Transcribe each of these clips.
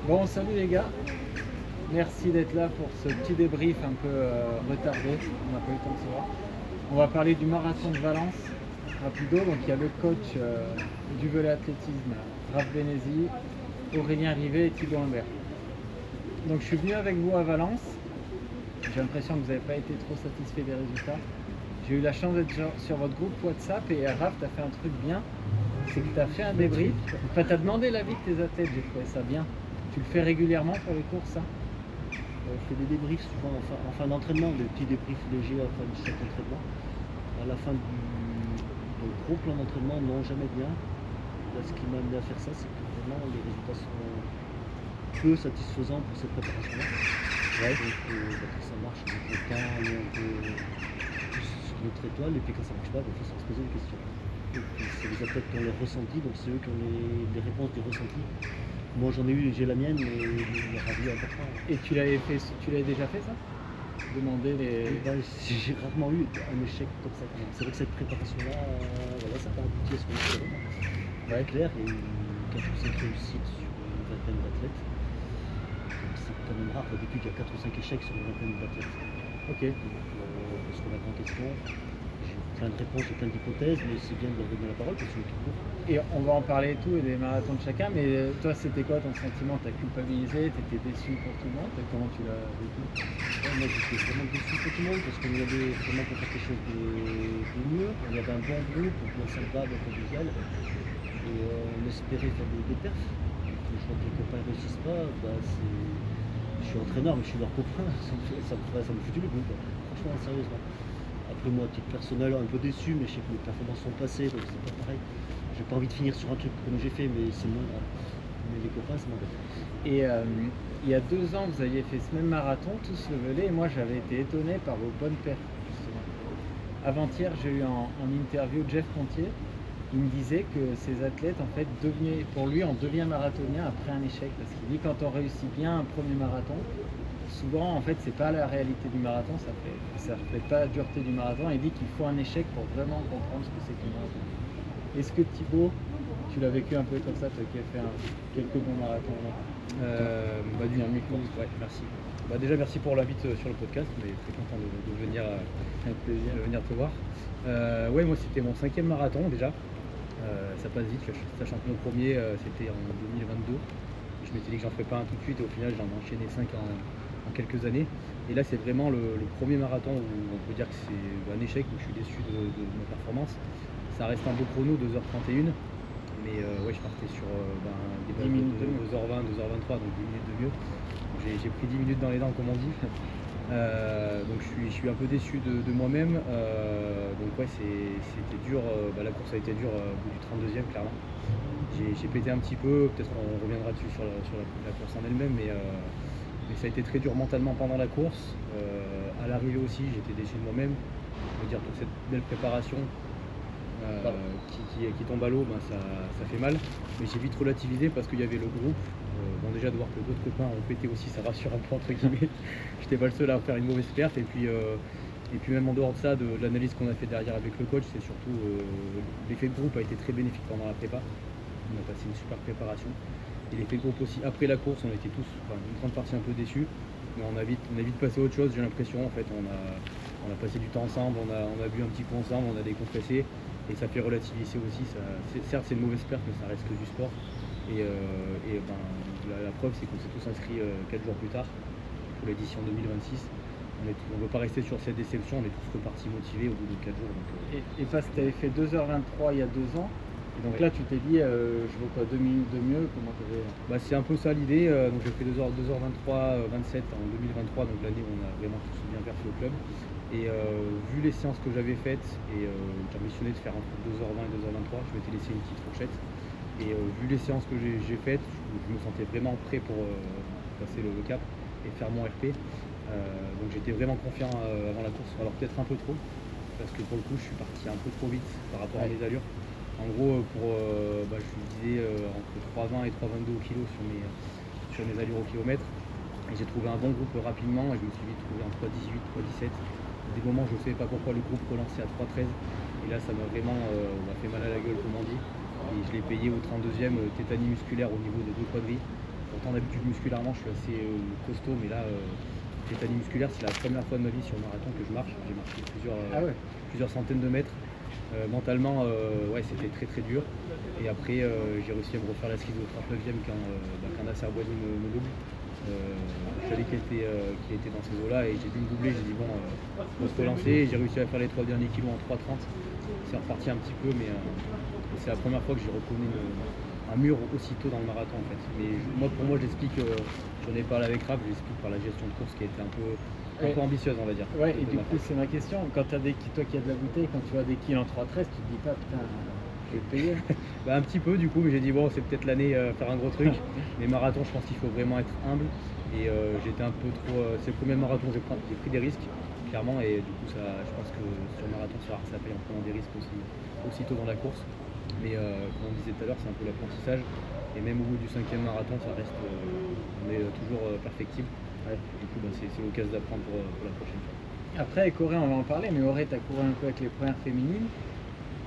Bon, salut les gars. Merci d'être là pour ce petit débrief un peu retardé. On n'a pas eu le temps de se voir. On va parler du marathon de Valence, rapido. Donc il y a le coach du volet athlétisme, Raph Benesi, Aurélien Rivet et Thibaut Humbert. Donc je suis venu avec vous à Valence. J'ai l'impression que vous n'avez pas été trop satisfait des résultats. J'ai eu la chance d'être sur votre groupe WhatsApp et Raph, tu as fait un truc bien. C'est que tu as fait un débrief. Enfin, tu as demandé l'avis de tes athlètes, j'ai trouvé ça bien. Tu le fais régulièrement pour les courses, ça? Je fais des débriefs souvent en fin d'entraînement, des petits débriefs légers à la fin de chaque entraînement. À la fin du gros plan d'entraînement, non, jamais bien. Là, ce qui m'a amené à faire ça, c'est que vraiment les résultats sont peu satisfaisants pour cette préparation-là. Ouais. Donc, quand ça marche avec le temps, on peut plus sur notre étoile, et puis quand ça marche pas, il faut se poser des questions. Et puis c'est les athlètes qui ont leur ressenti, donc c'est eux qui ont les réponses des ressentis. Moi j'en ai eu, j'ai la mienne, mais le ravi est important. Et tu l'avais déjà fait ça? Demander les. J'ai rarement eu un échec comme ça. C'est vrai que cette préparation-là, voilà, ça n'a pas abouti à ce qu'on espérait. Ouais. Clair, il y a eu 4 ou 5 réussites sur une vingtaine d'athlètes. Donc c'est quand même rare, d'habitude il y a 4 ou 5 échecs sur une vingtaine d'athlètes. Ok. Donc, se remettre en question. J'ai plein de réponses, j'ai plein d'hypothèses, mais c'est bien de leur donner la parole parce que c'est tout. Et on va en parler et tout, et des marathons de chacun, mais toi c'était quoi ton sentiment? T'as culpabilisé, t'étais déçu pour tout le monde, comment tu l'as vécu? Moi j'étais vraiment déçu pour tout le monde parce qu'on y avait vraiment pour faire quelque chose de mieux. On avait un bon groupe, bien sympa, bien convivial, et on espérait faire des perfs. Je vois que les copains ne réussissent pas, je suis entraîneur mais je suis leur copain, ça me fout du groupe, franchement sérieusement. Après moi, à titre personnel, un peu déçu, mais je sais que mes performances sont passées, donc c'est pas pareil. J'ai pas envie de finir sur un truc comme j'ai fait, mais c'est moins grave. Mais les copains, ça m'embête. Et il y a 2 ans, vous aviez fait ce même marathon, tous le velay, et moi j'avais été étonné par vos bonnes perfs, justement. Avant-hier, j'ai eu en interview Jeff Pontier. Il me disait que ces athlètes, en fait, pour lui, on devient marathonien après un échec. Parce qu'il dit quand on réussit bien un premier marathon, souvent, en fait, c'est pas la réalité du marathon, ça reflète pas la dureté du marathon. Il dit qu'il faut un échec pour vraiment comprendre ce que c'est qu'un marathon. Est-ce que Thibaut, tu l'as vécu un peu comme ça, toi qui as fait quelques bons marathons Ouais, merci. Déjà, merci pour l'invite sur le podcast, mais très content de venir, avec plaisir. venir te voir. Ouais, moi, c'était mon 5e marathon déjà. Ça passe vite, sachant que mon premier, c'était en 2022. Je m'étais dit que j'en ferais pas un tout de suite, et au final, j'en ai enchaîné 5 en quelques années. Et là, c'est vraiment le premier marathon où on peut dire que c'est un échec, où je suis déçu de ma performance. Ça reste un beau chrono, 2h31. Mais ouais, je partais sur des 10 minutes de 2h20, 2h23, donc 10 minutes de mieux. J'ai pris 10 minutes dans les dents, comme on dit. Donc je suis un peu déçu de moi-même. Donc ouais, c'était dur. La course a été dure au bout du 32e, clairement. J'ai pété un petit peu, peut-être qu'on reviendra dessus sur la course en elle-même, mais ça a été très dur mentalement pendant la course. À l'arrivée aussi, j'étais déçu de moi-même. Je veux dire, toute cette belle préparation qui tombe à l'eau, ça fait mal. Mais j'ai vite relativisé parce qu'il y avait le groupe. Déjà de voir que d'autres copains ont pété aussi, ça rassure un peu entre guillemets. J'étais pas le seul à faire une mauvaise perte. Et puis même en dehors de ça, de l'analyse qu'on a fait derrière avec le coach, c'est surtout l'effet de groupe a été très bénéfique pendant la prépa. On a passé une super préparation. Et l'effet de groupe aussi. Après la course, on était tous, une grande partie un peu déçus. Mais on a vite passé à autre chose, j'ai l'impression. En fait, on a passé du temps ensemble, on a bu un petit peu ensemble, on a décompressé. Et ça fait relativiser aussi. Certes, c'est une mauvaise perte, mais ça reste que du sport. Et la preuve, c'est qu'on s'est tous inscrits 4 jours plus tard pour l'édition 2026. On ne veut pas rester sur cette déception, on est tous repartis motivés au bout de 4 jours. Et parce que tu avais fait 2h23 il y a 2 ans, et donc là tu t'es dit, je veux quoi, 2 minutes de mieux, comment tu avais... C'est un peu ça l'idée. Donc j'ai fait 2h23, 27 en 2023, donc l'année où on a vraiment tous bien performé au club. Et vu les séances que j'avais faites, et j'ai ambitionné de faire entre 2h20 et 2h23, je m'étais laissé une petite fourchette. Et vu les séances que j'ai faites, je me sentais vraiment prêt pour passer le cap et faire mon RP. Donc j'étais vraiment confiant avant la course, alors peut-être un peu trop, parce que pour le coup je suis parti un peu trop vite par rapport à mes allures. En gros, je disais entre 3,20 et 3,22 au kilo sur mes allures au kilomètre. Et j'ai trouvé un bon groupe rapidement et je me suis vite trouvé en 3,18, 3,17. Des moments je ne savais pas pourquoi le groupe relançait à 3,13. Et là ça m'a vraiment fait mal à la gueule, comme on dit. Et je l'ai payé au 32e, tétanie musculaire au niveau des 2 quadrilles. Pourtant d'habitude musculairement je suis assez costaud, mais là tétanie musculaire, c'est la première fois de ma vie sur marathon que je marche. J'ai marché plusieurs centaines de mètres. Mentalement, ouais, c'était très très dur. Et après, j'ai réussi à me refaire la schizo au 39e quand Nasser Boigny me double. Je savais qu'il était dans ces eaux-là et j'ai dû me doubler. J'ai dit bon, faut se relancer. J'ai réussi à faire les 3 derniers kilos en 3,30. C'est reparti un petit peu, mais c'est la première fois que j'ai reconnu un mur aussitôt dans le marathon en fait. Mais pour moi, j'explique, j'en ai parlé avec Raph, j'explique par la gestion de course qui a été un peu ambitieuse, on va dire. Ouais, et du coup, c'est ma question. Quand tu as toi qui as de la bouteille, quand tu vois des kills en 3,13, tu te dis pas putain, je vais payer. Un petit peu du coup, mais j'ai dit bon, c'est peut-être l'année faire un gros truc. Mais marathon, je pense qu'il faut vraiment être humble. Et j'étais un peu trop. C'est le premier marathon où j'ai pris des risques, clairement. Et du coup, je pense que sur le marathon, ça paye en prenant des risques aussitôt dans la course. Mais comme on disait tout à l'heure, c'est un peu l'apprentissage. Et même au bout du 5e marathon, ça reste. On est toujours perfectible. Ouais. Du coup, c'est l'occasion d'apprendre pour la prochaine fois. Après, avec Auré, on va en parler, mais Auré, tu as couru un peu avec les premières féminines.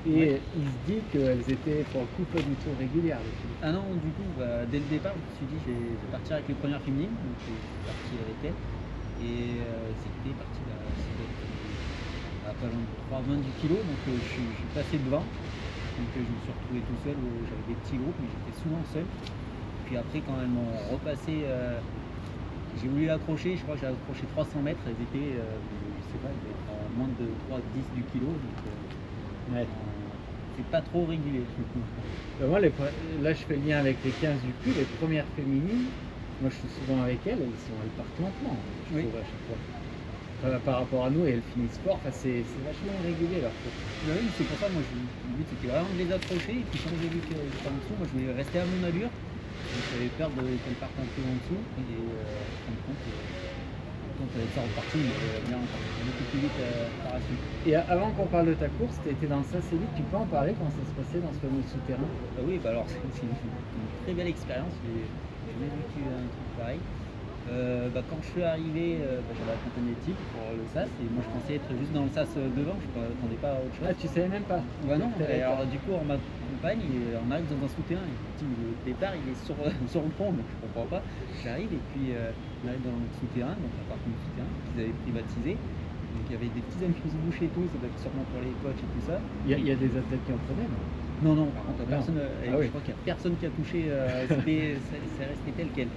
Et il se dit qu'elles étaient pour le coup pas du tout régulières. Ah non, du coup, dès le départ, je me suis dit je vais partir avec les premières féminines. Donc je suis parti avec elles. Et c'était parti à pas loin de 3,20 du kilo. Donc je suis passé devant. Donc je me suis retrouvé tout seul. J'avais des petits groupes, mais j'étais souvent seul. Puis après, quand elles m'ont repassé, j'ai voulu l'accrocher. Je crois que j'ai accroché 300 mètres. Elles étaient, je sais pas, elles étaient à moins de 3,10 du kilo. Donc, ouais. C'est pas trop régulier. Moi, là, je fais le lien avec les 15 du cul, les premières féminines. Moi, je suis souvent avec elles, elles partent lentement, je trouve, à chaque fois. Par rapport à nous, et elles finissent fort, c'est vachement irrégulier leur course. Oui, c'est pour ça, moi, le but c'était vraiment de les accrocher. Et puis quand j'ai vu qu'elles étaient en dessous, moi je voulais rester à mon allure. Donc j'avais peur qu'elles partent un peu en dessous. Et en fin de compte, quand ça repartit, bien beaucoup plus vite par la suite. Et avant qu'on parle de ta course, tu étais dans le SAS Élite, tu peux en parler comment ça se passait dans ce fameux souterrain? Oui, alors c'est une très belle expérience, j'ai jamais vécu un truc pareil. Quand je suis arrivé, j'avais accompagné des types pour le SAS et moi je pensais être juste dans le SAS devant, je ne m'attendais pas à autre chose. Ah, tu savais même pas? Bah non, et alors du coup on m'accompagne et on arrive dans un souterrain et le départ il est sur le pont, donc je comprends pas. J'arrive et puis on arrive dans le souterrain, donc un parking souterrain qu'ils avaient privatisé. Donc il y avait des petits amuse-bouches et tout, ça doit être sûrement pour les coachs et tout ça. Il y a des athlètes qui en prenaient, non? Non, par contre personne, je crois qu'il n'y a personne qui a touché, c'est resté tel quel.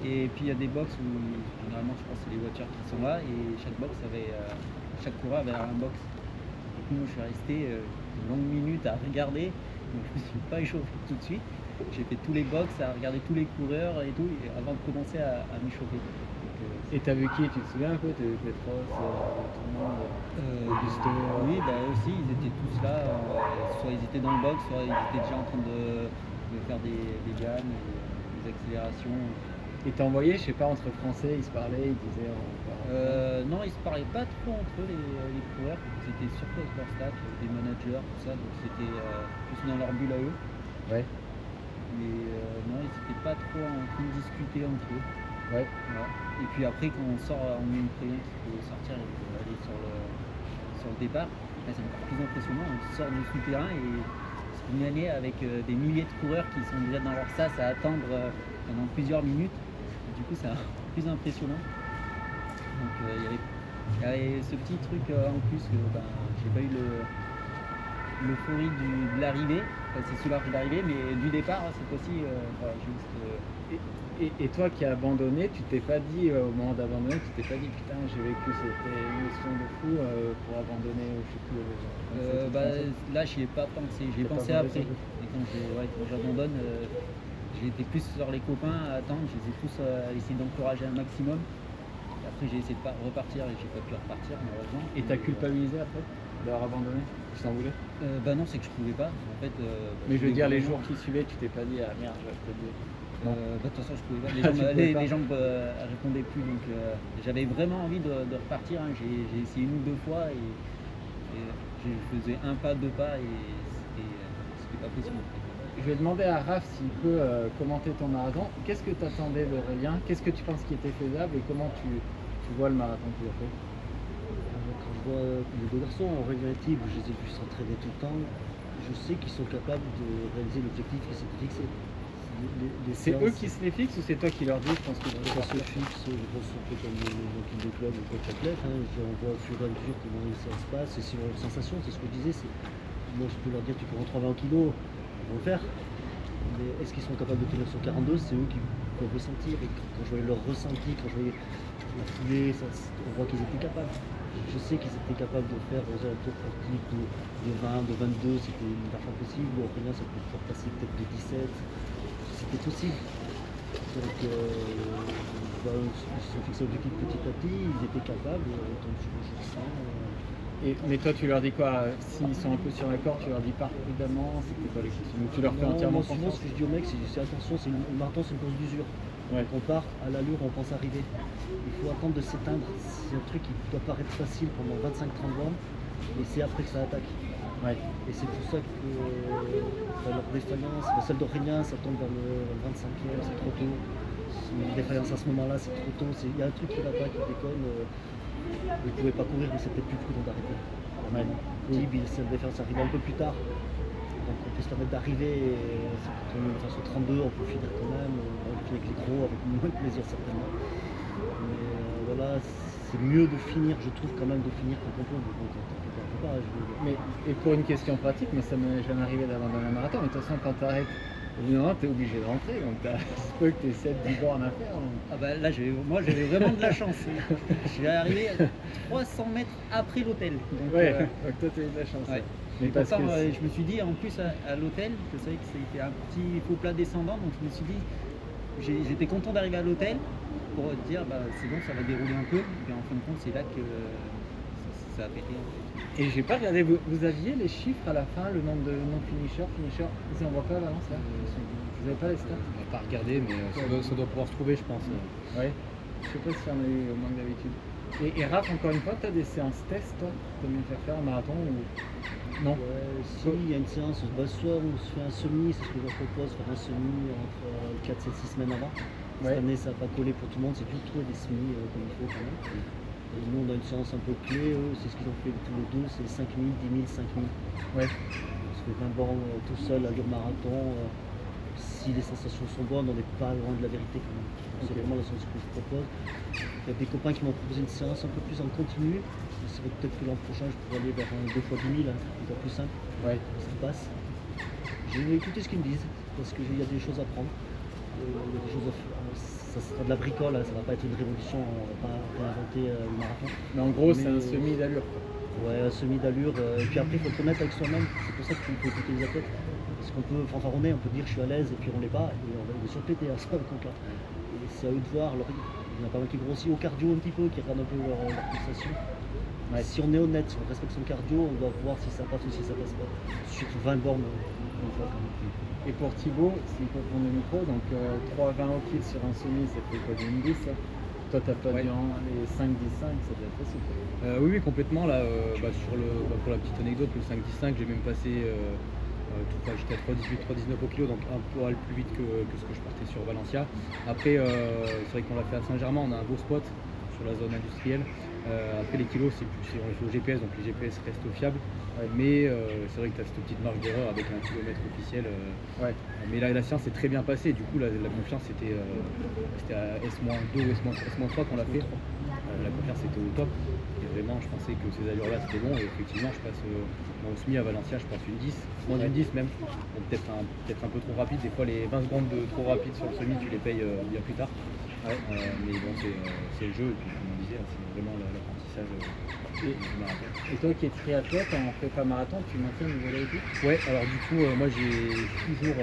Et puis il y a des box où généralement je pense que c'est les voitures qui sont là et chaque coureur avait un box. Du coup moi je suis resté une longue minute à regarder, donc je me suis pas échauffé tout de suite. J'ai fait tous les box, à regarder tous les coureurs et tout, avant de commencer à m'échauffer. Et t'as vu qui? Tu te souviens un peu? T'as vu Petros, tout le monde, Augusto? Oui, aussi ils étaient tous là, soit ils étaient dans le box, soit ils étaient déjà en train de faire des gammes, des accélérations. Et t'as envoyé, je sais pas, entre Français, ils se parlaient, ils disaient... Non, ils se parlaient pas trop entre eux, les coureurs. C'était surtout avec leur staff, des managers, tout ça, donc c'était plus dans leur bulle à eux. Ouais. Mais non, ils n'étaient pas trop en train de discuter entre eux. Ouais. Voilà. Et puis après, quand on sort, on met une prévient qu'il faut sortir et aller sur le départ, là, c'est encore plus impressionnant. On sort du souterrain et c'est une année avec des milliers de coureurs qui sont déjà dans leur sas à attendre pendant plusieurs minutes. Du coup, c'est plus impressionnant. Donc, il y avait ce petit truc en plus que j'ai pas eu l'euphorie de l'arrivée. C'est sous l'arche d'arrivée, mais du départ, cette fois-ci, juste. Et toi qui as abandonné, tu t'es pas dit au moment d'abandonner, tu t'es pas dit putain, j'ai vécu cette émotion de fou pour abandonner, je sais plus. Là, j'y ai pas pensé. J'y ai pensé après. Et quand j'abandonne. J'étais plus sur les copains à attendre, je les ai tous essayé d'encourager un maximum. Et après j'ai essayé de repartir et j'ai pas pu repartir malheureusement. Et t'as culpabilisé après d'avoir abandonné? Tu t'en voulais? Non, c'est que je pouvais pas. En fait, mais je veux dire, les jours qui suivaient, tu t'es pas dit ah merde, je vais peut-être. De toute façon, je pouvais pas. Les jambes répondaient plus, donc j'avais vraiment envie de repartir. Hein. J'ai essayé une ou deux fois et je faisais un pas, deux pas et c'était pas possible. Je vais demander à Raph s'il peut commenter ton marathon. Qu'est-ce que tu attendais d'Aurélien? Qu'est-ce que tu penses qui était faisable et comment tu vois le marathon qu'il a fait? Quand je vois les deux garçons en regrettive, je les ai vus s'entraîner tout le temps, je sais qu'ils sont capables de réaliser l'objectif qui s'était fixé. C'est eux qui se les fixent ou c'est toi qui leur dis, je pense que tu peux Ça se partir. fixe, je pense un peu comme l'équipe de club ou coach athlète. Hein. On voit au fur et à mesure comment ça se passe. Et si leurs sensations, c'est ce que je disais, moi je peux leur dire tu cours en 320 kg, ils vont le faire. Mais est-ce qu'ils sont capables de tenir sur 42? C'est eux qui peuvent ressentir. Et quand je voyais leur ressenti, quand je voyais la foulée, on voit qu'ils étaient capables. Je sais qu'ils étaient capables de faire aux alentours de 20, de 22, c'était une parfois possible. Ou Aurélien, ça peut pouvoir passer peut-être de 17. C'était possible. Donc, ils se sont fixés l'objectif petit à petit, ils étaient capables, donc je sens. Mais toi, tu leur dis quoi? S'ils sont un peu sur la corde, tu leur dis pas prudemment, c'était quoi les questions? Tu leur fais entièrement Souvent, confiance? ce que je dis aux mecs, c'est attention, le marathon, c'est une course d'usure. Ouais. Donc on part à l'allure, on pense arriver. Il faut attendre de s'éteindre. C'est un truc qui doit paraître facile pendant 25-30 bornes, et c'est après que ça attaque. Ouais. Et c'est pour ça que leur défaillance, celle d'Aurélien, ça tombe vers le 25e, c'est trop tôt. Une défaillance à ce moment-là, c'est trop tôt. Il y a un truc qui va pas, qui déconne. Il ne pouvait pas courir, mais c'est peut-être plus prudent d'arrêter. Ouais. Cette défaillance arrive un peu plus tard. Donc on peut se permettre d'arriver. Quand on est sur 32, on peut finir quand même. On finit avec les gros, avec moins de plaisir certainement. Mais voilà, c'est mieux de finir, je trouve quand même, de finir quand on peut. Mais bon, quand on peut pas, Et pour une question pratique, mais ça m'est jamais arrivé d'abandonner un marathon, mais de toute façon, quand tu arrêtes, évidemment, tu es obligé de rentrer, donc c'est peu que tu aies 7-10 bornes à faire. Donc. Ah bah là, moi j'avais vraiment de la chance. Je suis arrivé 300 mètres après l'hôtel. Donc, Donc toi, tu as eu de la chance. ouais. Mais Et parce pourtant, que je me suis dit, en plus à l'hôtel, je savais que c'était un petit faux plat descendant, donc je me suis dit, j'étais content d'arriver à l'hôtel pour dire, bah, c'est bon, ça va dérouler un peu. Et en fin de compte, c'est là que ça a pété. En fait. Et j'ai pas regardé, vous aviez les chiffres à la fin, le nombre de non-finishers, ils envoient pas à Valence là? Vous avez pas les stats? On va pas regarder, mais ça doit pouvoir se trouver, je pense. Ouais. Je sais pas si on a eu moins que d'habitude. Et Raph, encore une fois, tu as des séances tests, toi? Tu aimes bien faire un marathon ou non? Ouais, si, il y a une séance, soit on se fait un semi, c'est ce que je leur propose, faire un semi entre 4, 7, 6 semaines avant. Cette année, ça n'a pas collé pour tout le monde, c'est dur de trouver des semis comme il faut quand même. Et nous, on a une séance un peu clé, eux, c'est ce qu'ils ont fait tous les deux, c'est 5 000, 10 000, 5 000. Ouais. On se fait 20 bornes tout seul, allure marathon. Si les sensations sont bonnes, on n'est pas loin de la vérité quand même. C'est vraiment la séance que je propose. Il y a des copains qui m'ont proposé une séance un peu plus en continu. C'est vrai que peut-être que l'an prochain, je pourrais aller vers un 2 fois 10 000, encore plus simple. Ouais. Ça passe. Je vais écouter ce qu'ils me disent, parce qu'il y a des choses à prendre. Il y a des choses à faire. Ça sera de la bricole, ça va pas être une révolution, on va pas réinventer le marathon. Mais en gros, c'est un semi d'allure. Ouais, un semi d'allure. Et puis après, il faut être honnête avec soi-même. C'est pour ça qu'il faut écouter les athlètes. Parce qu'on peut fanfaronner, on peut dire je suis à l'aise et puis on l'est pas. Et on va surpéter à ça, le compte là. Et c'est à eux de voir. Alors, il y en a pas mal qui grossit au cardio un petit peu, qui regardent un peu leur pulsation. Ouais. Si on est honnête, si on respecte son cardio, on doit voir si ça passe ou si ça passe pas. Sur 20 bornes, on le voit quand même. Et pour Thibaut, s'il peut prendre le micro, donc 3,20 au kit sur un semi, ça fait quoi, du 10 ça? Toi, t'as pas les 5-10-5, ça doit être facile. Oui, complètement. Là, pour la petite anecdote, le 5-10-5, j'ai même passé j'étais à 3,18, 3,19 au kilo, donc un poil plus vite que ce que je partais sur Valencia. Après, c'est vrai qu'on l'a fait à Saint-Germain, on a un beau spot sur la zone industrielle. Après les kilos, on les fait au GPS, donc les GPS restent fiables. Mais c'est vrai que tu as cette petite marge d'erreur avec un kilomètre officiel. Mais là, la séance s'est très bien passée. Du coup, la confiance c'était à S-2 ou S-3 qu'on l'a fait. La confiance était au top. Et vraiment, je pensais que ces allures-là c'était bon. Et effectivement, je passe au semi à Valencia, je passe une 10, moins d'une 10 même. Donc peut-être un peu trop rapide. Des fois, les 20 secondes de trop rapide sur le semi, tu les payes bien plus tard. Mais bon, c'est le jeu. Et puis, comme on disait, c'est vraiment l'apprentissage. Et toi qui es triathlète en prépa marathon, tu maintiens le niveau olympique? Ouais, alors du coup, moi j'ai toujours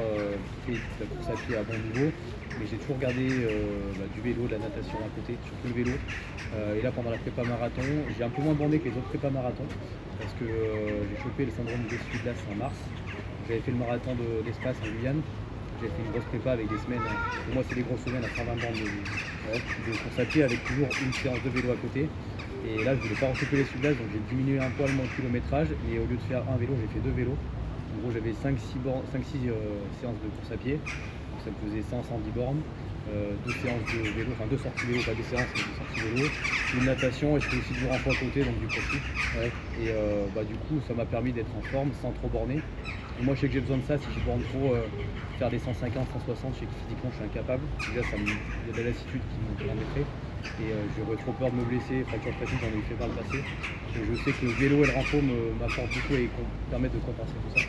fait de la course à pied à bon niveau, mais j'ai toujours gardé du vélo, de la natation à côté, surtout le vélo. Et là, pendant la prépa marathon, j'ai un peu moins bandé que les autres prépa marathon, parce que j'ai chopé le syndrome d'essuie-glace en mars. J'avais fait le marathon d'espace en Guyane. J'ai fait une grosse prépa avec des semaines, pour moi c'est des grosses semaines à 120 bornes de course à pied avec toujours une séance de vélo à côté. Et là je voulais pas rechoper les essuie-glaces, donc j'ai diminué un poil mon kilométrage et au lieu de faire un vélo, j'ai fait 2 vélos. En gros j'avais 5-6 séances de course à pied, donc ça me faisait 100-110 bornes. 2 séances de vélo, enfin 2 sorties vélo, pas des séances, mais 2 sorties vélo, une natation et je fais aussi du renfort à côté, donc du crossfit. Ouais. Et du coup, ça m'a permis d'être en forme sans trop borner. Et moi, je sais que j'ai besoin de ça. Si je borne trop, faire des 150, 160, je sais que physiquement, je suis incapable. Déjà, il y a de la lassitude qui m'en effraie. Et j'aurais trop peur de me blesser. Fracture précise, j'en ai eu fait par le passé. Et je sais que le vélo et le renfort m'apportent beaucoup et permettent de compenser tout ça.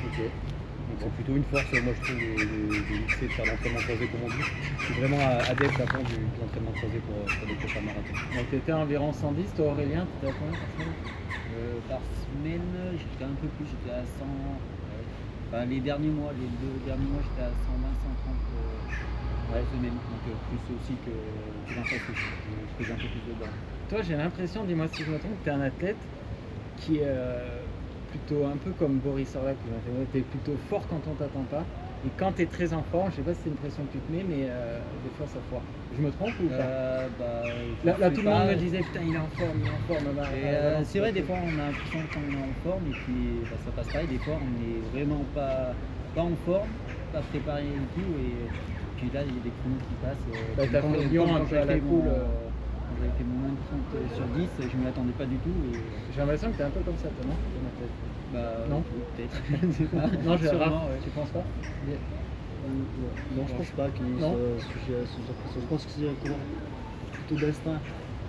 Ok. Donc c'est plutôt une force, moi je trouve, de mixer, de faire l'entraînement croisé comme on dit. Je suis vraiment adepte à fond de l'entraînement croisé pour des courses à marathon. Donc tu étais environ 110, toi Aurélien, tu étais à combien par semaine? Par semaine, j'étais un peu plus, j'étais à 100. Enfin, les 2 derniers mois, j'étais à 120, 130 par semaine. Donc plus aussi que l'an passé. Je faisais un peu plus de bornes. Toi, j'ai l'impression, dis-moi si je me trompe, que tu es un athlète qui est plutôt un peu comme Boris Orlac, tu es plutôt fort quand on t'attend pas. Et quand tu es très en forme, je sais pas si c'est une pression que tu te mets, mais des fois ça foire. Je me trompe ou pas? Là, tout le monde me disait putain, il est en forme, il est en forme. C'est vrai, des fois on a l'impression qu'on est en forme et puis ça passe pas. Et des fois on est vraiment pas en forme, pas préparé du tout. Et puis là, il y a des chronos qui passent. T'as fait Lyon un peu à la cool. Quand j'avais fait mon moins de 30 sur 10, je m'y attendais pas du tout. Et j'ai l'impression que tu es un peu comme ça, toi, non? Non, peut-être. Non, sûrement, tu penses pas? Non, je pense pas qu'il y ait ce genre de pression. Je pense que c'est un coureur plutôt d'instinct.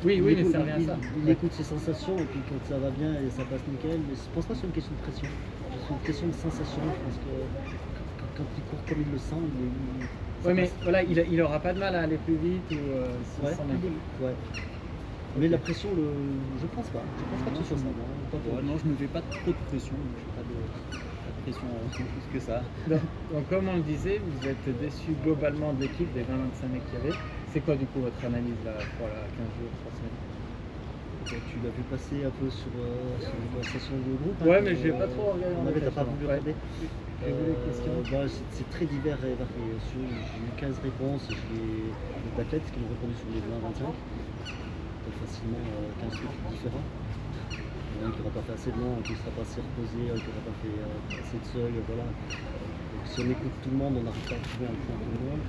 Oui, mais ça revient à ça. Il écoute ses sensations et puis quand ça va bien et ça passe nickel. Mais je pense pas que c'est une question de pression. C'est une question de sensation. Je pense que quand il court comme il le sent, oui, mais voilà, il aura pas de mal à aller plus vite ou ouais. Mais la pression, je pense pas. Je pense pas que ce soit ça. Non, je me fais pas trop de pression. Je n'ai pas de pression plus que ça. Donc, comme on le disait, vous êtes déçu globalement de l'équipe, des 20-25 mecs qu'il y avait. C'est quoi du coup votre analyse là pour la 15 jours, 3 semaines? Tu l'as vu passer un peu sur les conversations de groupe. Ouais, mais je n'ai pas trop regardé. T'as pas voulu regarder? C'est très divers et varié. J'ai eu 15 réponses, j'ai des athlètes qui m'ont répondu sur les 20-25. Facilement 15 trucs différents. Il y en a un qui n'aura pas fait assez de long, un qui ne sera pas assez reposé, un qui n'aura pas fait assez de seuil, voilà. Donc si on écoute tout le monde, on n'arrive pas à trouver un point pour tout le monde.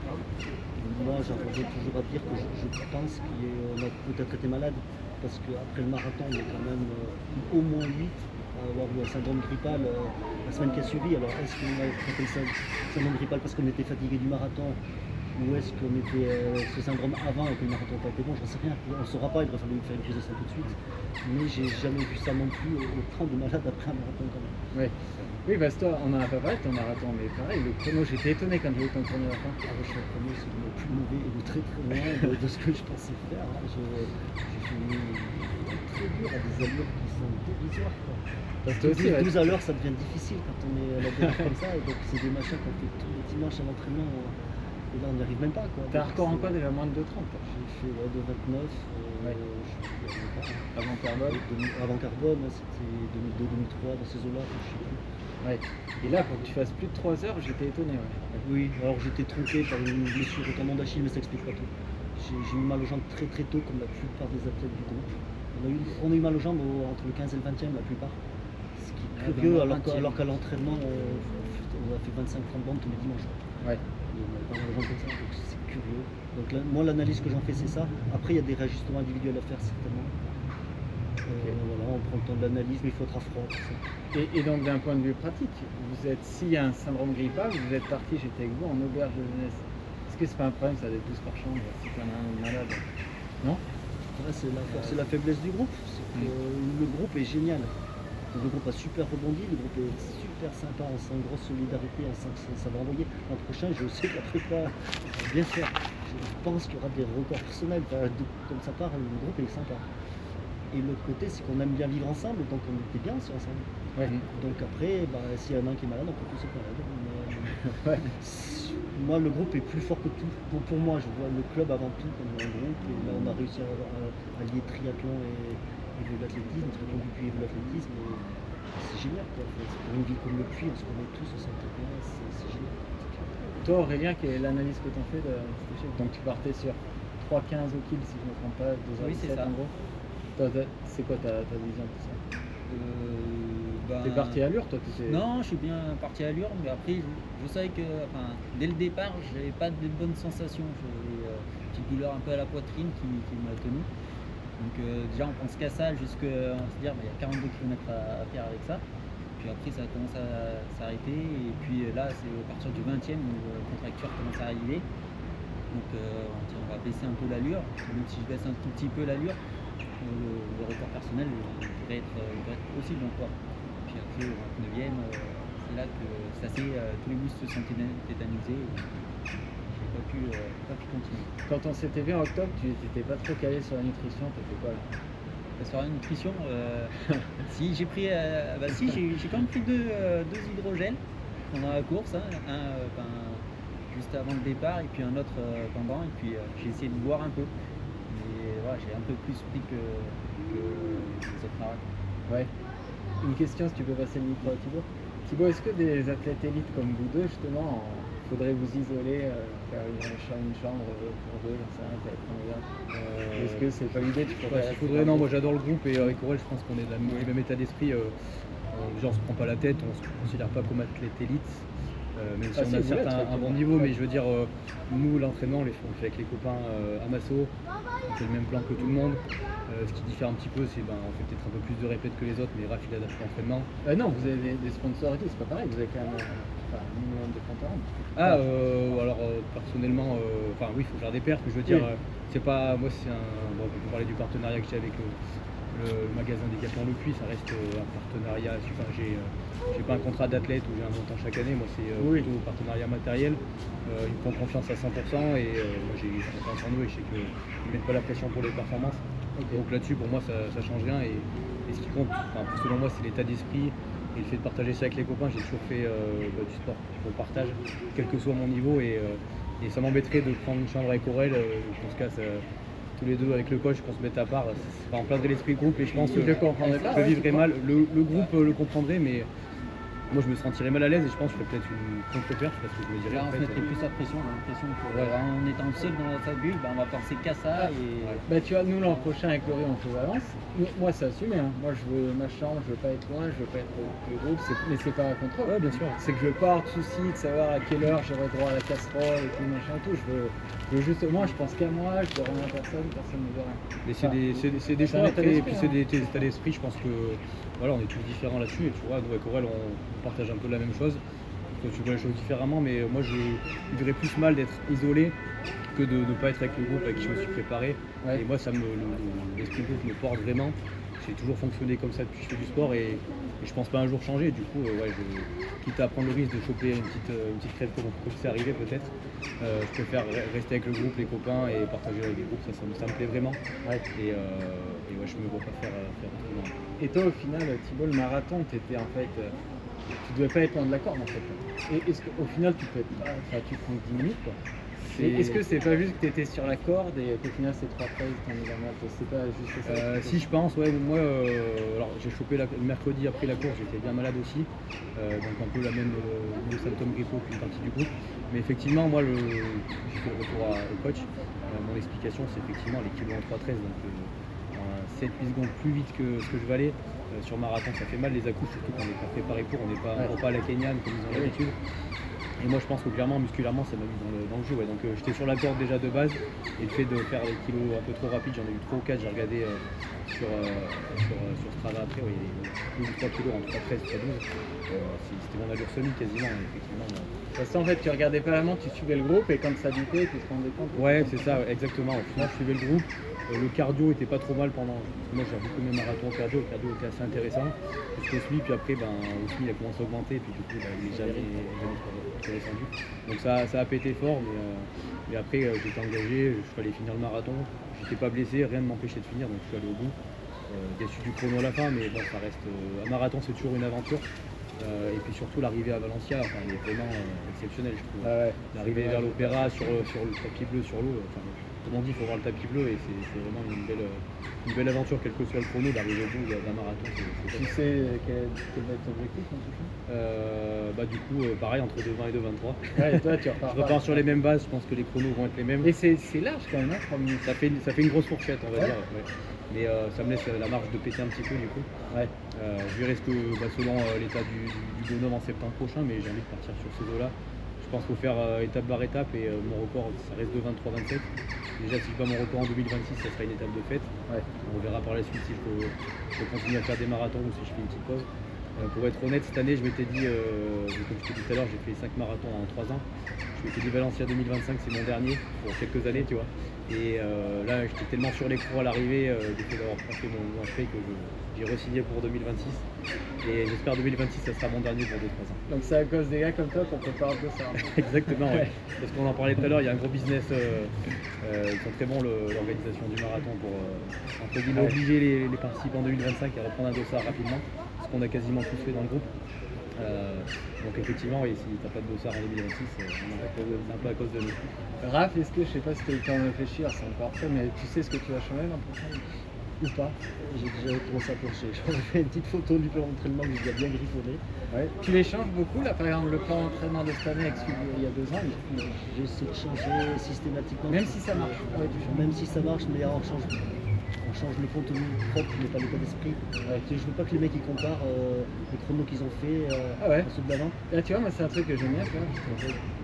Moi, j'ai toujours à dire que je pense qu'on a peut-être été malade, parce qu'après le marathon, il y a quand même au moins 8 à avoir eu un syndrome grippal la semaine qui a suivi. Alors est-ce qu'on a attrapé le syndrome grippal parce qu'on était fatigué du marathon? Ou est-ce qu'on était ce syndrome avant et que le marathon n'a pas été bon? J'en sais rien. On ne saura pas, il va falloir faire une prise de sang tout de suite. Mais j'ai jamais vu ça non plus autant de malades après un marathon quand même. Oui, parce que toi, on en a pas parlé de ton marathon, mais pareil, le chrono, j'étais étonné quand j'ai vu ton chrono à la fin. Je suis le premier, c'est le plus mauvais et le très loin de ce que je pensais faire. J'ai fini très dur à des allures qui sont dérisoires. Parce que 12 à l'heure, ça devient difficile quand on est à la dernière comme ça. Et donc c'est des machins qu'on fait tous les dimanches à l'entraînement. Et là, on n'y arrive même pas. T'as un record en quoi déjà? Moins de 2,30? J'ai fait 2,29. Avant Carbone? Avant Carbone, c'était 2002-2003, dans ces eaux-là, je sais plus. Ouais. Et là, pour que tu fasses plus de 3 heures, j'étais étonné. Oui, alors j'étais tronqué par une blessure au tendon d'Achille, mais ça explique pas tout. J'ai eu mal aux jambes très très tôt, comme la plupart des athlètes du groupe. On a eu mal aux jambes entre le 15 et le 20e, la plupart. Ce qui est curieux, alors qu'à l'entraînement, on a fait 25-30 bandes tous les dimanches. Ouais. On avait pas mal de gens comme ça, donc c'est curieux. Donc là, moi, l'analyse que j'en fais, c'est ça. Après, il y a des réajustements individuels à faire, certainement. Voilà, on prend le temps de l'analyse, mais il faut être à froid. Et donc, d'un point de vue pratique, s'il y a un syndrome grippal, vous êtes parti, j'étais avec vous, en auberge de jeunesse. Est-ce que c'est pas un problème, ça d'être 12 par chambre, si tu en as un malade? Non? C'est la force et la faiblesse du groupe. Le groupe est génial. Le groupe a super rebondi, le groupe est super sympa, on sent une grosse solidarité, on sent que ça va envoyer. L'an prochain, je sais que la prépa va bien faire. Je pense qu'il y aura des records personnels. Comme ça part, le groupe est sympa. Et l'autre côté, c'est qu'on aime bien vivre ensemble, donc on était bien aussi ensemble. Ouais. Donc après, s'il y en a un qui est malade, on peut tous être malade. Moi, le groupe est plus fort que tout. Pour moi, je vois le club avant tout comme un groupe. Et là, on a réussi à lier triathlon et l'athlétisme, triathlon du puits et l'athlétisme. C'est génial, quoi. Pour une ville comme le Puy, on se connaît tous, on s'entend bien, c'est génial. Toi, Aurélien, quelle est l'analyse que tu en fais de cet échec? Donc tu partais sur 3,15 au kill, si je ne me trompe pas, 2h17 oui, c'est ça. en gros. C'est quoi ta vision de tout ça? T'es parti à l'allure toi t'étais... Non, je suis bien parti à l'allure, mais après, je savais que dès le départ, j'avais pas de bonnes sensations. J'avais une petite douleur un peu à la poitrine qui m'a tenu. Donc déjà, on pense qu'à ça, on va se dire, il y a 42 km à faire avec ça. Puis après, ça commence à s'arrêter. Et puis là, c'est à partir du 20e où la contracture commence à arriver. Donc on va baisser un peu l'allure. Même si je baisse un tout petit peu l'allure, le record personnel il devrait être possible encore. Puis après, au 29e, c'est là que tous les muscles se sont tétanisés. J'ai pas pu continuer. Quand on s'était vu en octobre, tu n'étais pas trop calé sur la nutrition, t'as fait quoi là? Sur la nutrition, si j'ai pris, j'ai quand même pris deux hydrogels pendant la course, hein, juste avant le départ et puis un autre pendant, et puis j'ai essayé de boire un peu. Mais voilà, j'ai un peu plus pris que les autres marathons. Ouais. Une question, si tu peux passer le micro à Thibaut. Thibaut, est-ce que des athlètes élites comme vous deux, justement, faudrait vous isoler, faire une chambre pour deux, j'en sais rien, peut-être combien? Est-ce que c'est pas l'idée? Non, moi j'adore le groupe et avec Aurel, je pense qu'on est dans le même état d'esprit. Déjà, on se prend pas la tête, on se considère pas comme athlète élite, même si on a certains un bon niveau, mais je veux dire, nous l'entraînement, on le fait avec les copains à Masso, on fait le même plan que tout le monde. Ce qui diffère un petit peu, c'est on fait peut-être un peu plus de répètes que les autres, mais Raph il adapte l'entraînement. Non, vous avez des sponsors et tout, c'est pas pareil, vous avez quand même un minimum de comptes à rendre. Alors personnellement, oui, il faut faire des perfs, mais je veux dire, c'est pas. Moi, on peut parler du partenariat que j'ai avec le magasin Decathlon Le Puy, ça reste un partenariat. J'ai pas un contrat d'athlète où j'ai un montant chaque année, moi c'est plutôt un partenariat matériel. Ils me font confiance à 100% et moi j'ai confiance en eux et je sais qu'ils ne mettent pas la pression pour les performances. Donc là-dessus, pour moi, ça change rien et ce qui compte, selon moi, c'est l'état d'esprit et le fait de partager ça avec les copains. J'ai toujours fait du sport pour le partage, quel que soit mon niveau et ça m'embêterait de prendre une chambre avec Aurel, qu'on se casse tous les deux avec le coach, qu'on se mette à part. Ça perdrait l'esprit groupe et je pense que je vivrais mal. Le groupe le comprendrait, mais moi je me sentirais mal à l'aise et je pense que je ferais peut-être une contre-perche parce que je me dirais. Là, on se mettrait plus la pression, on a l'impression qu'en étant seul dans sa bulle, on va penser qu'à ça. Et... tu vois, nous l'an prochain avec Laurie on fait Valence. Moi c'est assumé, hein. Moi je veux ma chambre, je veux pas être loin, je veux pas être le groupe, mais c'est pas contre eux. Ouais, bien sûr. C'est que je veux pas avoir de soucis de savoir à quelle heure j'aurai droit à la casserole et tout machin et tout. Je veux juste, moi je pense qu'à moi, je dois rien à personne ne veut rien. Mais c'est des choix après, et puis c'est des états d'esprit, je pense que voilà, on est tous différents là-dessus, et tu vois, nous avec Aurel on partage un peu la même chose. Toi tu vois les choses différemment, mais moi je vivrais plus mal d'être isolé que de ne pas être avec le groupe avec qui je me suis préparé. Ouais. Et moi l'esprit groupe me porte vraiment. J'ai toujours fonctionné comme ça depuis que je fais du sport et je pense pas un jour changer. Du coup, quitte à prendre le risque de choper une petite crève comme c'est arrivé peut-être, je préfère rester avec le groupe, les copains et partager avec les groupes. Ça me plaît vraiment. Ouais. Et je me vois pas faire autrement. Et toi, au final, Thibaut, le marathon, t'étais en fait, tu devais pas être loin de la corde en fait. Et est-ce qu'au final, tu prends 10 minutes quoi. Est-ce que c'est pas juste que tu étais sur la corde et qu'au final c'est 3 phases t'en es la c'est pas juste ça? Si je pense, ouais, moi alors j'ai chopé le mercredi après la course, j'étais bien malade aussi, donc un peu le symptôme grippaux qu'une partie du groupe. Mais effectivement, moi j'ai fait le retour au coach, mon explication c'est effectivement les kilos en 3,13, donc 7-8 secondes plus vite que ce que je valais. Sur marathon ça fait mal les à-coups, surtout qu'on n'est pas préparé pour, on n'est pas à la Kenyan comme ils ont l'habitude. Et moi je pense que clairement musculairement ça m'a mis dans le jeu, ouais. Donc j'étais sur la corde déjà de base et le fait de faire des kilos un peu trop rapides, j'en ai eu 3 ou 4, j'ai regardé sur Strava après, il y a eu 3 kilos en 3,13, 3,12, c'était mon allure semi quasiment effectivement. Parce qu'en fait tu regardais pas la montre, tu suivais le groupe et quand ça bipait tu te rendais compte. Ouais c'est ça, exactement, au final je suivais le groupe. Le cardio était pas trop mal pendant. Moi j'ai beaucoup aimé marathon au cardio, le cardio était assez intéressant. Jusqu'au SMI, puis après au SMI il a commencé à augmenter, puis du coup il n'est jamais trop descendu. Donc ça a pété fort, mais après j'étais engagé, il fallait finir le marathon. J'étais pas blessé, rien ne m'empêchait de finir, donc je suis allé au bout. Déçu du chrono à la fin, mais bon ça reste. Un marathon c'est toujours une aventure. Et puis surtout l'arrivée à Valencia, il est vraiment exceptionnel je trouve. L'arrivée vers l'Opéra sur le tapis bleu sur l'eau. comme on dit, il faut voir le tapis bleu et c'est vraiment une belle aventure, quel que soit le chrono, d'arriver au bout d'un marathon. Tu sais quel va être ton objectif en tout cas? Du coup, pareil, entre 2,20 et 2,23. Ouais, et toi, tu repars Je repars sur les mêmes bases, je pense que les chronos vont être les mêmes. Et c'est large quand même, hein, 3 minutes. Ça fait une grosse fourchette, on va Ouais. dire. Ouais. Mais ça me laisse la marge de péter un petit peu du coup. Ouais. Je verrai selon l'état du bonhomme en septembre prochain, mais j'ai envie de partir sur ces eaux-là. Je pense qu'il faut faire étape par étape et mon record, ça reste de 23-27. Déjà, si je bats mon record en 2026, ça sera une étape de fête. Ouais. On verra par la suite si je continue à faire des marathons ou si je fais une petite pause. Pour être honnête, cette année, je m'étais dit, comme je t'ai dit tout à l'heure, j'ai fait 5 marathons en 3 ans. Je m'étais dit Valencia 2025, c'est mon dernier pour quelques années, tu vois. Et là, j'étais tellement sur les crocs à l'arrivée du fait d'avoir fait mon fait que j'ai re-signé pour 2026. Et j'espère 2026, ça sera mon dernier pour 2-3 ans. Donc c'est à cause des gars comme toi qu'on peut pas un peu ça. Exactement, ouais. Parce qu'on en parlait tout à l'heure, il y a un gros business. Ils sont très bons, l'organisation du marathon, pour entre guillemets, obliger les participants 2025 à reprendre un dossard rapidement. Ce qu'on a quasiment tous fait dans le groupe. Donc effectivement, et si t'as pas de dossard en 2026, c'est un peu à cause de nous. Raph, est-ce que, je sais pas si tu as eu le temps de réfléchir, c'est encore fait, mais tu sais ce que tu vas changer l'an prochain ou pas? J'ai déjà commencé à plancher. J'aurais fait une petite photo du plan d'entraînement que j'ai bien griffonné. Ouais. Tu les changes beaucoup là, par exemple le plan d'entraînement de cette année avec celui d'il y a 2 ans, J'essaie de changer systématiquement. même si ça marche. Ouais, tu changes. Même si ça marche, mais on change le contenu propre, mais pas l'état d'esprit. Je veux pas que les mecs ils comparent les chronos qu'ils ont fait Ah ouais. à ceux de l'avant. Là tu vois, moi c'est un truc que j'aime bien faire.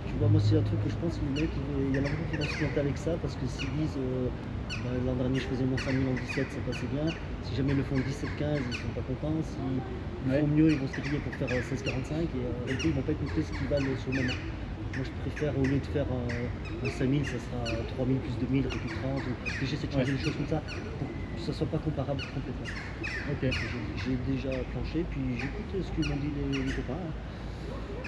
Tu vois, moi c'est un truc que je pense que les mecs, il y en a beaucoup qui vont se planter avec ça parce que s'ils disent l'an dernier je faisais mon 5000 en 17, ça passait bien. Si jamais ils le font 17-15, ils sont pas contents. S'ils font mieux, ils vont se réveiller pour faire 16-45 et en réalité ils vont pas écouter ce qu'ils valent sur le moment. Moi je préfère, au lieu de faire un 5000, ça sera 3000 plus 2000, plus 30. J'essaie de changer les choses comme ça pour que ça soit pas comparable complètement. Ok. J'ai déjà planché, puis j'écoute ce que m'ont dit les copains.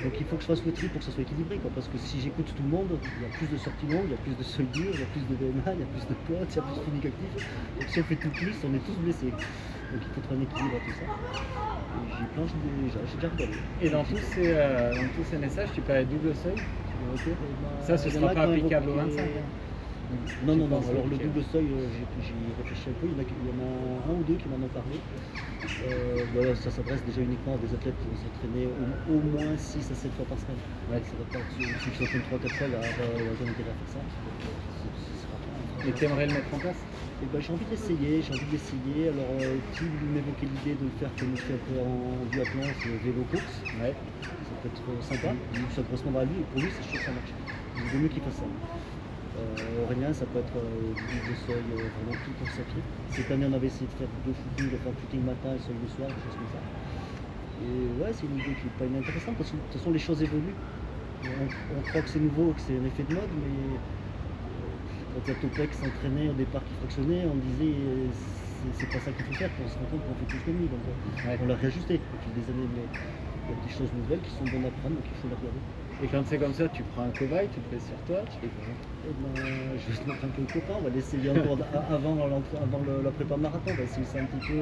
Donc il faut que je fasse le tri pour que ça soit équilibré, quoi. Parce que si j'écoute tout le monde, il y a plus de sorties longues, il y a plus de seuils durs, il y a plus de VMA, il y a plus de potes, il y a plus de physique actif. Donc si on fait tout plus, on est tous blessés. Donc il faut trouver un équilibre à tout ça. Et j'y planche déjà, j'ai déjà regardé. Et dans tous ces messages, tu parles double seuil? Ça, ce Il y en sera a pas qui ont applicable au évoqué- 25. hein. Non, Tu penses alors le ok. double seuil, j'y réfléchis un peu, il y en a un ou deux qui m'en ont parlé. Voilà, ça s'adresse déjà uniquement à des athlètes qui vont s'entraîner au moins 6 à 7 fois par semaine. Ouais. Ça va pas être si je s'entraîne 3-4 fois, il n'y a aucun intérêt à faire ça. Ce sera pas- Et t'aimerais le mettre en place? Eh ben, j'ai envie d'essayer, Alors, qui m'évoquait l'idée de le faire comme il fait un peu en duathlon, c'est vélo course. Ouais. Ça peut être sympa, ça correspondra à lui, et pour lui, c'est sûr que ça marche. Il vaut mieux qu'il fasse ça. Aurélien, ça peut être du seuil vraiment tout pour sa pied. Cette année, on avait essayé de faire 2 footings, de faire footing matin et seuil le soir, des choses comme ça. Et ouais, c'est une idée qui n'est pas inintéressante parce que de toute façon, les choses évoluent. On croit que c'est nouveau, que c'est un effet de mode, mais quand il y a Topec s'entraînait au départ qui fractionnait, on disait c'est pas ça qu'il faut faire, puis on se rend compte qu'on fait tous comme lui. Donc on l'a réajusté au fil des années, mais il y a des choses nouvelles qui sont bonnes à prendre, donc il faut les regarder. Et quand c'est comme ça, tu prends un cobaye, tu le fais sur toi, tu fais comment? Eh ben, je vais se mettre un peu le copain, on va l'essayer encore avant la prépa marathon, on va essayer ça un petit peu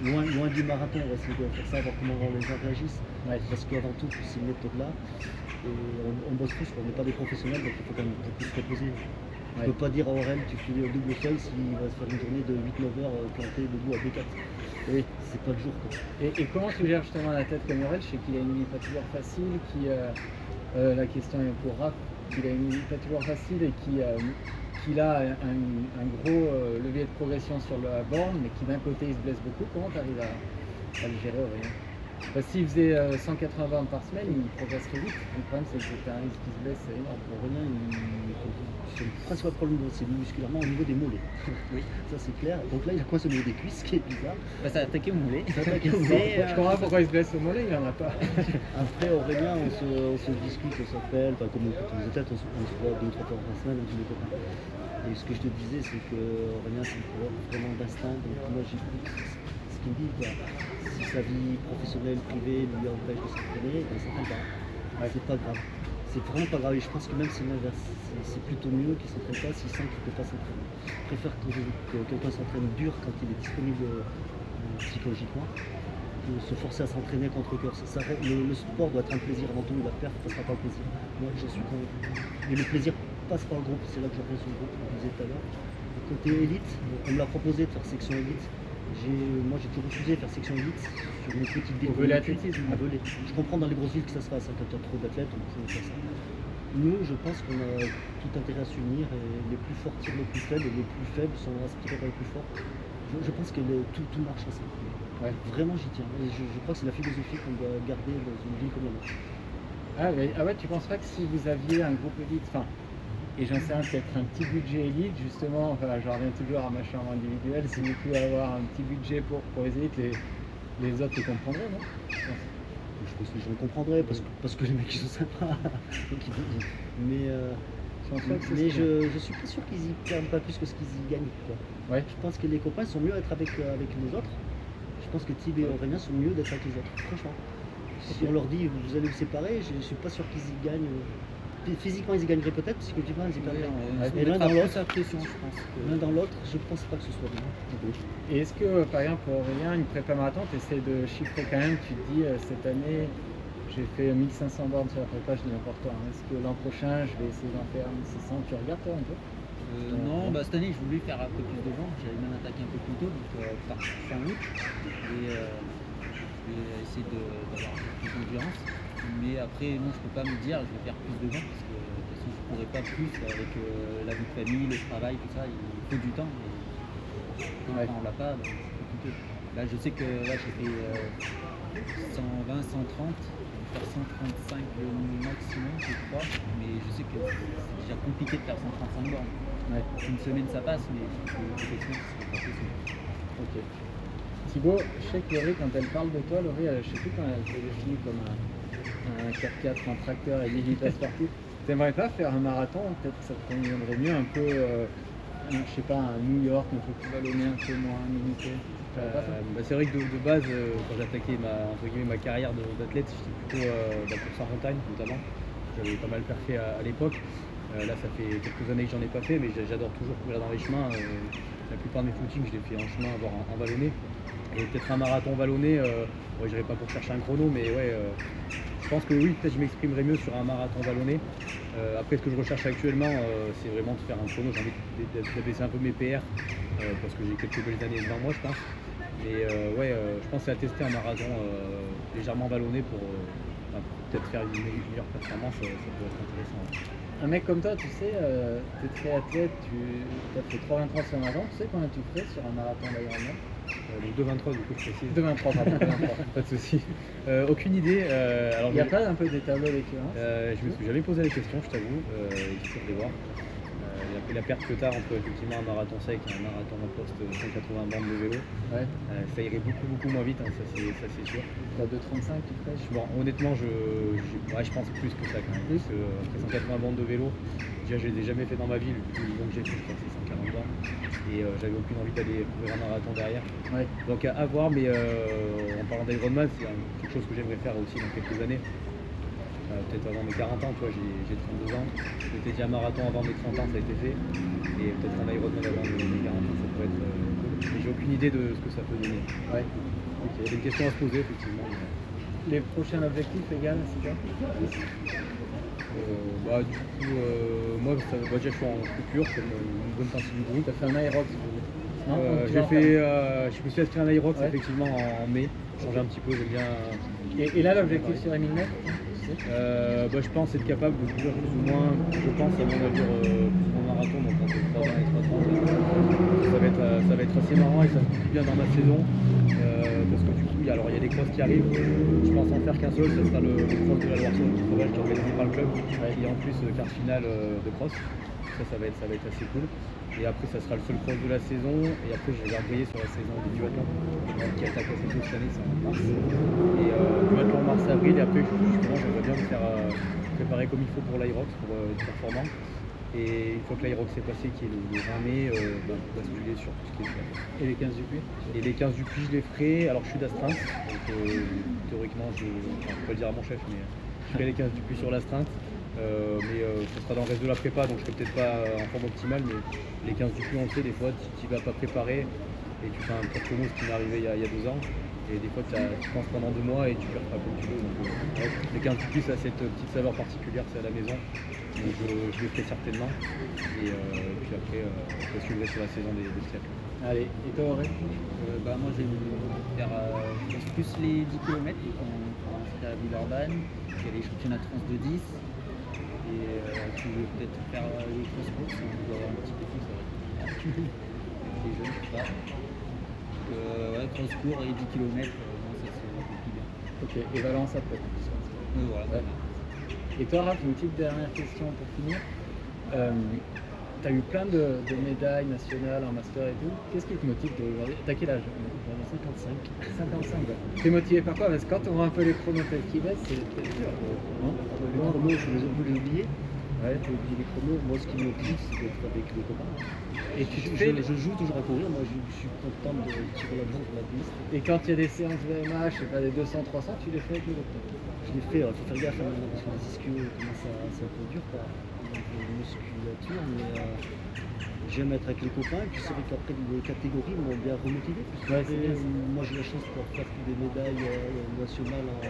loin du marathon, on va essayer de faire ça, voir comment les gens réagissent. Ouais. Parce qu'avant tout, c'est une méthode-là, et on bosse tous, on n'est pas des professionnels, donc il faut quand même beaucoup se reposer. Je ne peux pas dire à Aurel, tu fais le double seuil s'il va se faire une journée de 8-9 heures planté debout à B4. Et c'est pas le jour, quoi. Et comment tu gères justement la tête comme Aurel? Je sais qu'il a une vie pas toujours facile, la question est pour Raph, qu'il a une vie pas toujours facile et qu'il a un gros levier de progression sur la borne, mais qui d'un côté il se blesse beaucoup. Comment tu arrives à le gérer, Aurélien? Parce que s'il faisait 180 bornes par semaine, il progresserait vite. Le problème c'est que c'est un risque qui se blesse énorme. Aurélien, son principal problème, c'est musculairement au niveau des mollets. Oui, ça c'est clair. Donc là, il a quoi au niveau des cuisses, ce qui est bizarre. Bah, ça a attaqué au moulet. Ça attaque au Je mollet. comprends pas pourquoi il se blesse au mollet, il en a pas. Après, Aurélien, on se discute, on s'appelle, enfin, comme tous les athlètes, on se voit 2 ou 3 fois par semaine, on dit les copains. Et ce que je te disais, c'est que Aurélien, c'est un coureur vraiment d'instinct. Donc moi, j'écoute ce qu'il me dit, quoi. Si sa vie professionnelle, privée lui empêche de s'entraîner, ben, ça ne pas. C'est pas grave. C'est vraiment pas grave. Et je pense que même c'est l'inverse. C'est plutôt mieux qu'il ne s'entraîne pas s'il sent qu'il ne peut pas s'entraîner. Je préfère que quelqu'un s'entraîne dur quand il est disponible psychologiquement que se forcer à s'entraîner contre cœur. Le sport doit être un plaisir avant tout. La perte ne passera pas le plaisir. Moi, j'en suis convaincu. Et le plaisir passe par le groupe, c'est là que j'apprécie le groupe, comme je disais tout à l'heure. Le côté élite, on me l'a proposé de faire section élite. Moi j'ai toujours refusé de faire section élite sur une petite ville. Au volet athlétisme. À voler. Je comprends dans les grosses villes que ça se fasse, hein, quand il y a trop d'athlètes, on peut faire ça. Nous, je pense qu'on a tout intérêt à s'unir et les plus forts tirent les plus faibles et les plus faibles sont aspirés par les plus forts. Je pense que tout marche ensemble. Ouais. Vraiment j'y tiens. Et je crois que c'est la philosophie qu'on doit garder dans une ville comme la nôtre. Ah ouais, tu penses pas que si vous aviez un groupe élite, enfin, et j'en sais un, peut-être un petit budget élite, justement, enfin, je reviens toujours à ma chambre individuelle, si vous pouvez avoir un petit budget pour les élites, les autres les comprendraient, non? Je pense que les gens comprendraient parce que les mecs ils sont sympas. Mais je suis pas sûr qu'ils y perdent pas plus que ce qu'ils y gagnent, quoi. Ouais. Je pense que les copains sont mieux à être avec les autres. Je pense que Tib et Aurélien sont mieux d'être avec les autres, franchement. Si on leur dit vous allez vous séparer, je suis pas sûr qu'ils y gagnent. Physiquement ils y gagneraient peut-être, psychologiquement ils y perdraient. Et l'un dans l'autre, sa pression, je pense. l'un dans l'autre, je pense pas que ce soit bien. Et est-ce que, par exemple, pour Aurélien, une prépa marathon, tu essaies de chiffrer quand même, tu te dis, cette année, j'ai fait 1500 bornes sur la prépa, je dis n'importe quoi. Hein. Est-ce que l'an prochain, je vais essayer d'en faire 1600? Tu regardes toi un peu? Non, cette année, je voulais faire un peu plus de vent. J'avais même attaqué un peu plus tôt, donc par fin août. Et je vais essayer d'avoir un peu plus d'endurance. Mais après, non, je peux pas me dire, je vais faire plus de vent, parce que de toute façon, je pourrais pas plus avec la vie de famille, le travail, tout ça. Il faut du temps. Et quand on l'a pas, donc c'est compliqué. Là, je sais que là, j'ai fait 120, 130. Faire 135 le maximum, je crois, mais je sais que c'est déjà compliqué de faire 135 bornes. Ouais. Une semaine ça passe, mais toutes les semaines c'est pas possible. Ok. Thibaut, je sais que Laurie, quand elle parle de toi, Laurie, je sais plus quand elle te définit comme un 4x4, un tracteur et des vitesses partout. T'aimerais pas faire un marathon? Peut-être que ça te conviendrait mieux, un peu, je sais pas, un New York, un peu plus vallonné, un peu moins limité. C'est vrai que de base, quand j'ai attaqué ma carrière d'athlète, j'étais plutôt dans la course en montagne notamment. J'avais pas mal perfé à l'époque. Là, ça fait quelques années que j'en ai pas fait, mais j'adore toujours courir dans les chemins. La plupart de mes footings, je les fais en chemin, voire en vallonné. Et peut-être un marathon vallonné, je n'irai pas pour chercher un chrono, mais ouais, je pense que oui, peut-être je m'exprimerai mieux sur un marathon vallonné. Après, ce que je recherche actuellement, c'est vraiment de faire un chrono. J'ai envie d'abaisser un peu mes PR, parce que j'ai quelques belles années devant moi, je pense. Mais je pense à tester un marathon légèrement vallonné pour peut-être faire une meilleure performance, ça peut être intéressant. Un mec comme toi, tu sais, tu es très athlète, tu as fait 3,23 sur un marathon, tu sais combien tu ferais sur un marathon d'Ironman? Donc 2,23 du coup je précise. 2,23, pardon, 2,23. Pas de souci. Aucune idée. Il n'y a pas un peu des tableaux d'équivalence? Je me suis jamais posé la question, je t'avoue. J'essaie de les voir. La perte que tu as entre effectivement un marathon sec et un marathon en poste 180 bandes de vélo, Ouais. ça irait beaucoup moins vite, hein, ça c'est sûr. T'as 2,35 tu ferais? Bon, honnêtement, je pense plus que ça quand même. Plus après 180 bandes de vélo, déjà je les ai jamais fait dans ma vie, le plus long que j'ai fait, je crois que c'est 140 bandes. Et j'avais aucune envie d'aller courir un marathon derrière. Ouais. Donc à voir, mais en parlant d'Ironman, c'est quelque chose que j'aimerais faire aussi dans quelques années. Peut-être avant mes 40 ans, tu vois, j'ai 32 ans. Je m'étais dit un marathon avant mes 30 ans, ça a été fait. Et peut-être un Ironman avant mes 40 ans, ça pourrait être cool. Mais j'ai aucune idée de ce que ça peut donner. Ouais. Okay. C'est une question à se poser, effectivement. Les prochains objectifs égales, c'est quoi? Du coup, moi, déjà, je suis en coupure, comme une bonne partie du groupe. Tu as fait un Irox, non? Je me suis inscrit à un Irox, Ouais. effectivement, en mai. Changer un petit peu, j'aime bien. Et là, l'objectif sur les 1000 mètres? Je pense être capable de courir plus ou moins, je pense à mon avenir mon marathon, donc entre 3 ans et 3 ans. Ça va être assez marrant et ça se fait bien dans ma saison. Parce que du coup, il y a des crosses qui arrivent. Je pense en faire qu'un seul, ce sera le cross de la Loire-Saône qui est organisé par le club, qui est en plus quart finale de cross. Ça va être assez cool. Et après, ça sera le seul cross de la saison. Et après, je vais embrayer sur la saison du duathlon qui attaque la saison cette année, c'est en mars. Et duathlon mars-avril. Et après, justement, j'aimerais bien me faire préparer comme il faut pour l'Irox, pour être performant. Et une fois que l'Irox est passé, qui est le 20 mai, basculer sur tout ce qui est fait. Et les 15 du Puy? Et les 15 du Puy, je les ferai. Alors, je suis d'astreinte. Donc, théoriquement, je ne peux pas le dire à mon chef, mais je ferai les 15 du Puy sur l'astreinte. Ce sera dans le reste de la prépa, donc je serai peut-être pas en forme optimale, mais les 15 du Puy, on le sait, des fois tu vas pas préparer et tu fais un petit chrono, ce qui m'est arrivé il y a 2 ans, Et des fois, tu penses pendant 2 mois et tu perds pas comme tu veux. Donc, le 15 plus a cette petite saveur particulière, c'est à la maison. Donc, je le ferai certainement. Et puis après, je suivrai sur la saison des triathlons. Allez, et toi Auré? Moi je vais faire je pense plus les 10 km quand on serait à Villeurbanne. Il y a les championnats de France de 10. Et puis je vais peut-être faire les cross-courses, on doit avoir un petit peu plus, ça va être avec les jeunes, je sais pas. Donc, cross-cours et 10 km, ça c'est un peu plus bien. Ok, et Valence après. Voilà. Ouais. Et toi Raph, une petite dernière question pour finir. Tu as eu plein de médailles nationales en master et tout. Qu'est-ce qui te motive aujourd'hui? T'as quel âge? 55. 55. T'es motivé par quoi? Parce que quand on voit un peu les chronos qui baissent, c'est dur. Non? Les chronos, je les ai oubliés. Ouais. J'ai oublié les chronos. Moi, ce qui me motive, c'est d'être avec les copains. Et tu Je, fais je joue toujours à courir. Moi, je suis content de tirer la bombe de la piste. Et quand il y a des séances VMH, je sais pas, des 200-300, tu les fais avec les copains? Je l'ai fait, il faut faire gaffe maintenant parce que les ischios commencent c'est un peu dur quoi, la musculature, mais j'aime être avec les copains. Et puis c'est vrai qu'après les catégories m'ont bien remotivé. Ouais, c'est bien ça. Moi j'ai la chance de pouvoir faire des médailles nationales en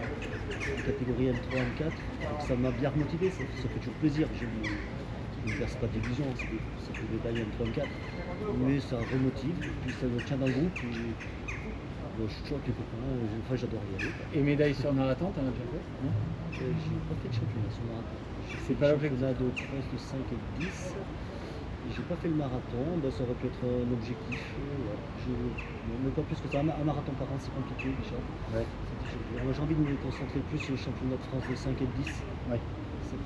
catégorie M3, M4. Donc ça m'a bien remotivé, ça fait toujours plaisir. Je ne verse pas d'illusions, c'est des médailles M3, M4. Mais ça remotive, puis ça me tient dans le groupe. Je suis toujours avec les copains, j'adore y aller. Et médaille sur marathon, t'en as déjà fait? Non? J'ai pas fait de championnat sur marathon. C'est pas l'objectif. Championnat de France de 5 et de 10. Et j'ai pas fait le marathon, ça aurait pu être un objectif. Mais pas plus que ça. Un marathon par an, c'est compliqué déjà. Ouais. J'ai envie de me concentrer plus sur le championnat de France de 5 et de 10. Ouais.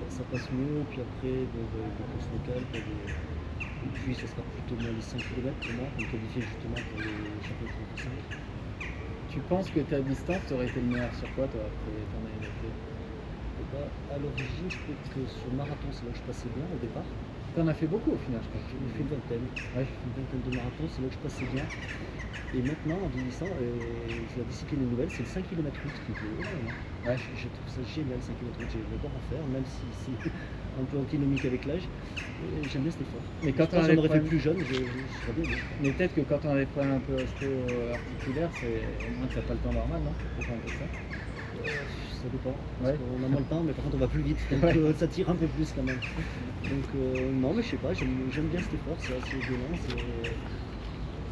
Ça passe mieux, puis après de courses locales. Et puis ça sera plutôt moins les 5 km pour moi, pour me qualifier justement pour les championnats de France de 5. Tu penses que ta distance aurait été le meilleur sur quoi toi après ton année d'été? À l'origine, je trouve que sur le marathon, c'est là que je passais bien au départ. T'en as fait beaucoup au final, je crois. J'ai fait une vingtaine. Ouais. Une vingtaine de marathons, c'est là que je passais bien. Et maintenant, en vieillissant, la discipline est nouvelle, c'est le 5 km route qui est Ouais. Je trouve ça génial, 5 km route. J'adore en faire, même si c'est un peu antinomique avec l'âge. J'aime bien cet effort. Mais quand on j'en aurais fait problèmes... plus jeune, je serais bien. Mais peut-être que quand on a des problèmes un peu ostéo-articulaires, c'est moins que t'as pas le temps normal, non? C'est un peu ça. Ça dépend. Ouais. On a moins le temps, mais par contre on va plus vite. Donc ça tire un peu plus quand même. Donc non, mais je sais pas, j'aime bien cet effort, c'est assez violent,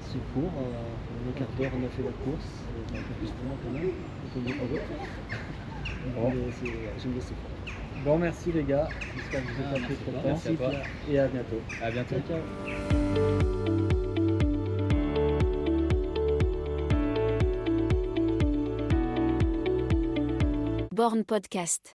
c'est court. En un quart d'heure on a fait la course, un peu plus pour moi quand même. On peut dire pas d'autre. Bon. J'aime bien cet effort. Bon, merci les gars. J'espère que vous avez pas pris trop de temps. Merci à toi. Et à bientôt. À bientôt. Ciao, ciao. Born Podcast.